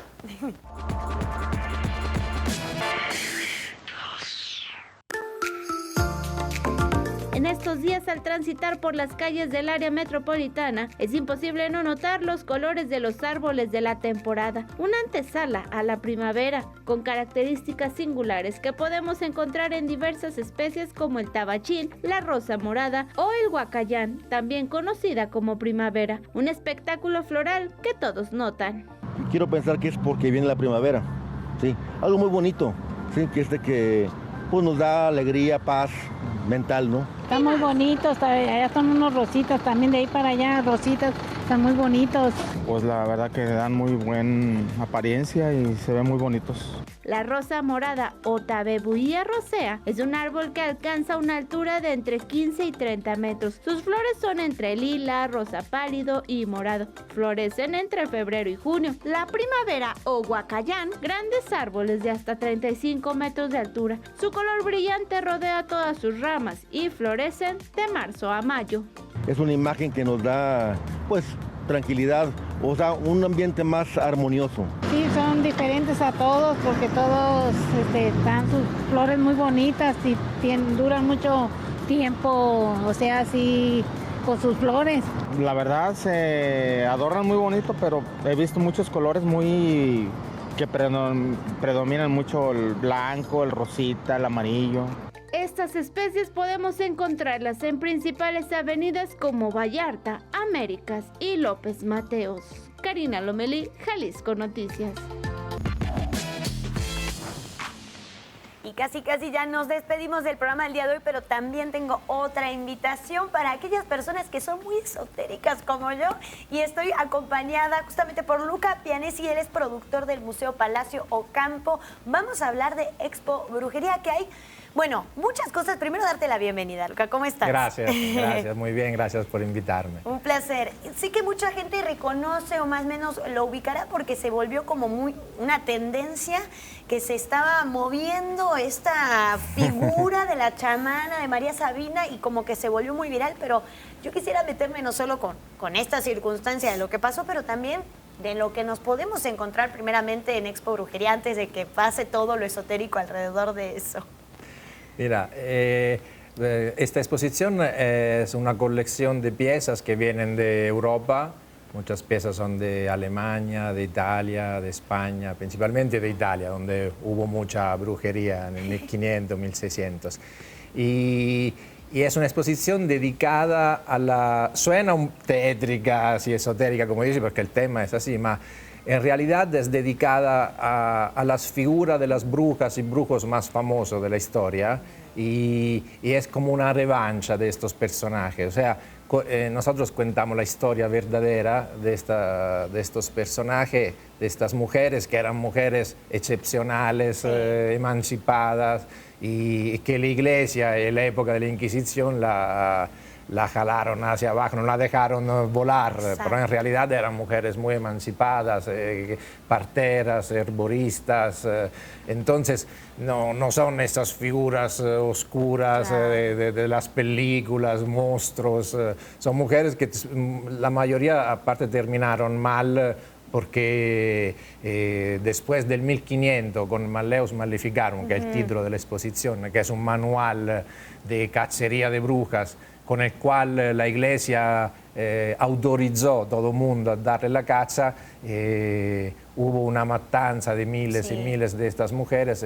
En estos días, al transitar por las calles del área metropolitana, es imposible no notar los colores de los árboles de la temporada, una antesala a la primavera, con características singulares que podemos encontrar en diversas especies como el tabachín, la rosa morada o el huacayán, también conocida como primavera, un espectáculo floral que todos notan. Quiero pensar que es porque viene la primavera, sí, algo muy bonito, sí, que es de que pues, nos da alegría, paz mental, ¿no? Están muy bonitos, allá están unos rositas, también de ahí para allá, rositas, están muy bonitos. Pues la verdad que dan muy buena apariencia y se ven muy bonitos. La rosa morada o Tabebuia rosea es un árbol que alcanza una altura de entre 15 y 30 metros. Sus flores son entre lila, rosa pálido y morado. Florecen entre febrero y junio. La primavera o huacayán, grandes árboles de hasta 35 metros de altura. Su color brillante rodea todas sus ramas y florecen de marzo a mayo. Es una imagen que nos da, pues, tranquilidad, o sea, un ambiente más armonioso. Sí, son diferentes a todos porque todos dan sus flores muy bonitas y duran mucho tiempo, o sea, así con sus flores. La verdad se adornan muy bonito, pero he visto muchos colores que predominan mucho, el blanco, el rosita, el amarillo. Estas especies podemos encontrarlas en principales avenidas como Vallarta, Américas y López Mateos. Karina Lomelí, Jalisco Noticias. Y casi ya nos despedimos del programa del día de hoy, pero también tengo otra invitación para aquellas personas que son muy esotéricas como yo, y estoy acompañada justamente por Luca Pianesi, él es productor del Museo Palacio Ocampo. Vamos a hablar de Expo Brujería, que hay, bueno, muchas cosas. Primero darte la bienvenida, Luca, ¿cómo estás? Gracias, muy bien, gracias por invitarme. Un placer. Sí que mucha gente reconoce o más o menos lo ubicará porque se volvió como muy una tendencia que se estaba moviendo esta figura de la chamana de María Sabina y como que se volvió muy viral, pero yo quisiera meterme no solo con esta circunstancia de lo que pasó, pero también de lo que nos podemos encontrar primeramente en Expo Brujería antes de que pase todo lo esotérico alrededor de eso. Mira, esta exposición es una colección de piezas que vienen de Europa. Muchas piezas son de Alemania, de Italia, de España, principalmente de Italia, donde hubo mucha brujería en el 1500, 1600. Y es una exposición dedicada a la... Suena tétrica, así esotérica, como dice, porque el tema es así, en realidad es dedicada a las figuras de las brujas y brujos más famosos de la historia y es como una revancha de estos personajes. O sea, nosotros contamos la historia verdadera de estos personajes, de estas mujeres que eran mujeres excepcionales, emancipadas, y que la Iglesia en la época de la Inquisición la jalaron hacia abajo, no la dejaron volar. Exacto. Pero en realidad eran mujeres muy emancipadas, parteras, herboristas. Entonces no son estas figuras oscuras, claro, de las películas, monstruos. Son mujeres que la mayoría aparte terminaron mal, porque después del 1500 con Malleus Maleficarum, que es el título de la exposición, que es un manual de cacería de brujas, con el cual la Iglesia autorizó a todo el mundo a darle la caza, hubo una matanza de miles y miles de estas mujeres,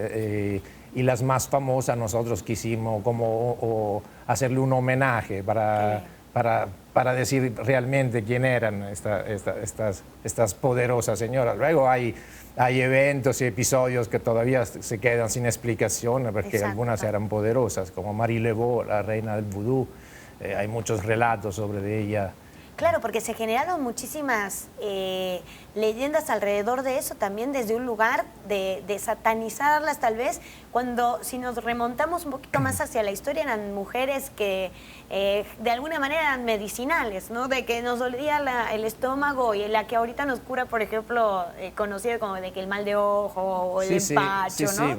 y las más famosas nosotros quisimos como hacerle un homenaje para decir realmente quién eran estas poderosas señoras. Luego hay eventos y episodios que todavía se quedan sin explicación, porque algunas eran poderosas, como Marie Laveau, la reina del vudú. Hay muchos relatos sobre ella. Claro, porque se generaron muchísimas leyendas alrededor de eso, también desde un lugar de satanizarlas tal vez, cuando si nos remontamos un poquito más hacia la historia, eran mujeres que de alguna manera eran medicinales, ¿no? De que nos dolía el estómago, y la que ahorita nos cura, por ejemplo, conocida como de que el mal de ojo o el empacho, ¿no? Sí,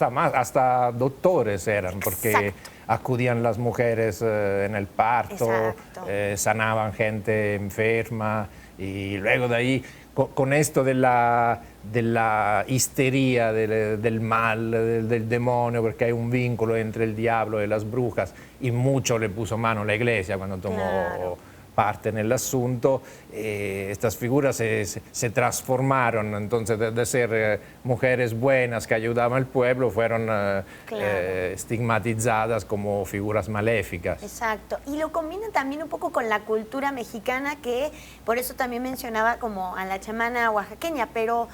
hasta doctores eran, porque acudían las mujeres en el parto, sanaban gente enferma, y luego de ahí, con esto de la histeria del mal, del demonio, porque hay un vínculo entre el diablo y las brujas, y mucho le puso mano la Iglesia cuando tomó parte en el asunto. Estas figuras se transformaron, entonces de ser mujeres buenas que ayudaban al pueblo, fueron estigmatizadas como figuras maléficas. Exacto, y lo combinan también un poco con la cultura mexicana, que por eso también mencionaba como a la chamana oaxaqueña, pero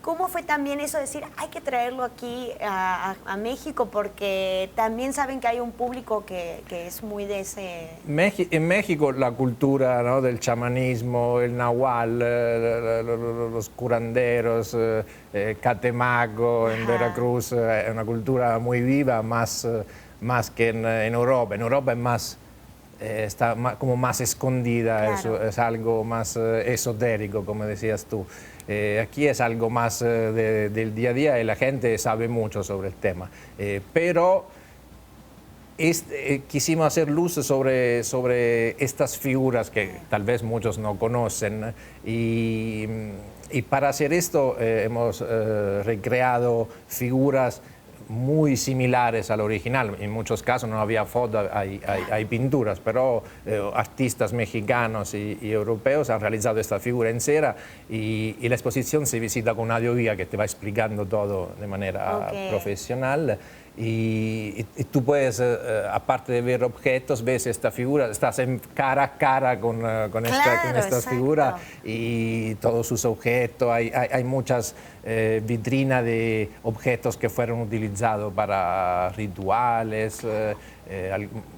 ¿cómo fue también eso de decir, hay que traerlo aquí a México, porque también saben que hay un público que es muy de ese... En México la cultura, ¿no?, del chamanismo, el nahual, los curanderos, Catemaco en Veracruz, es una cultura muy viva, más que en Europa. En Europa es más... está como más escondida, es algo más esotérico, como decías tú. Aquí es algo más del día a día, y la gente sabe mucho sobre el tema. Pero quisimos hacer luz sobre estas figuras que tal vez muchos no conocen, y para hacer esto hemos recreado figuras muy similares al original. En muchos casos no había fotos, hay pinturas, pero artistas mexicanos y europeos han realizado esta figura en cera, y la exposición se visita con una audioguía que te va explicando todo de manera profesional. Y tú puedes, aparte de ver objetos, ves esta figura, estás en cara a cara con esta figura y todos sus objetos. Hay muchas vitrinas de objetos que fueron utilizados para rituales.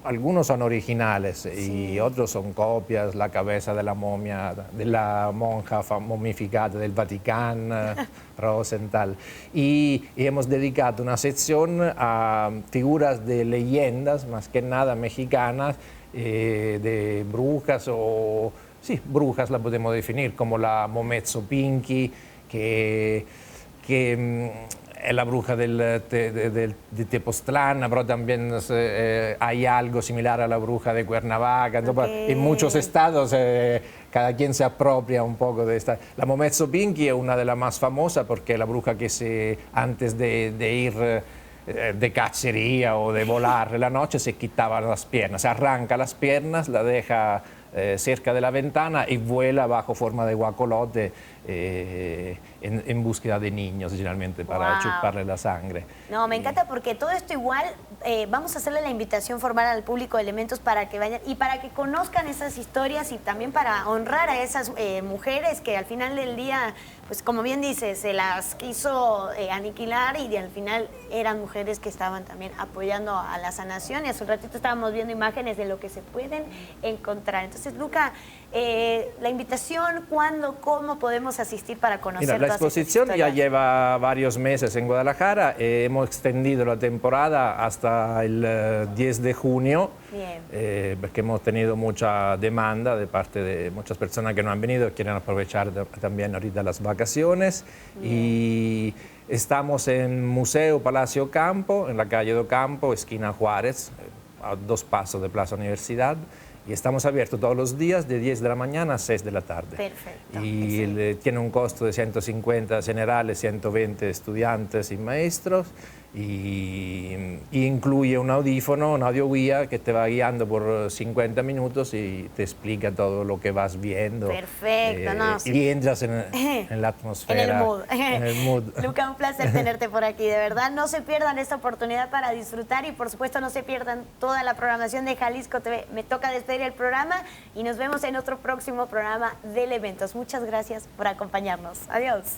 Algunos son originales y otros son copias, la cabeza de la momia, de la monja momificada del Vaticano, Rosenthal. Y hemos dedicado una sección a figuras de leyendas, más que nada mexicanas, de brujas, o sí, brujas la podemos definir, como la Mometzo-Pinky, que es la bruja de Tepoztlán, pero también hay algo similar a la bruja de Cuernavaca. Entonces, en muchos estados cada quien se apropia un poco de esta. La Mometzo-Pinky es una de las más famosas, porque es la bruja que antes de ir de cacería o de volar en la noche se quitaba las piernas, se arranca las piernas, la deja cerca de la ventana y vuela bajo forma de guacolote en búsqueda de niños, generalmente, para chuparle la sangre. No, me encanta, porque todo esto igual vamos a hacerle la invitación formal al público de Elementos para que vayan y para que conozcan esas historias y también para honrar a esas mujeres que al final del día, pues como bien dice, se las quiso aniquilar y al final eran mujeres que estaban también apoyando a la sanación, y hace un ratito estábamos viendo imágenes de lo que se pueden encontrar. Entonces, Luca, la invitación, ¿cuándo, cómo podemos asistir para conocer? Mira, la exposición ya lleva varios meses en Guadalajara. Hemos extendido la temporada hasta el 10 de junio, porque hemos tenido mucha demanda de parte de muchas personas que no han venido, quieren aprovechar también ahorita las vacaciones. Y estamos en Museo Palacio Campo, en la calle do Campo, esquina Juárez, a 2 pasos de Plaza Universidad. Y estamos abiertos todos los días de 10 de la mañana a 6 de la tarde. Perfecto. Y tiene un costo de 150 generales, 120 estudiantes y maestros. Y incluye un audífono, una audioguía que te va guiando por 50 minutos y te explica todo lo que vas viendo. Perfecto, y entras en la atmósfera. En el mood. En el mood. Luca, un placer tenerte por aquí, de verdad. No se pierdan esta oportunidad para disfrutar y por supuesto no se pierdan toda la programación de Jalisco TV. Me toca despedir el programa y nos vemos en otro próximo programa de Elementos. Muchas gracias por acompañarnos. Adiós.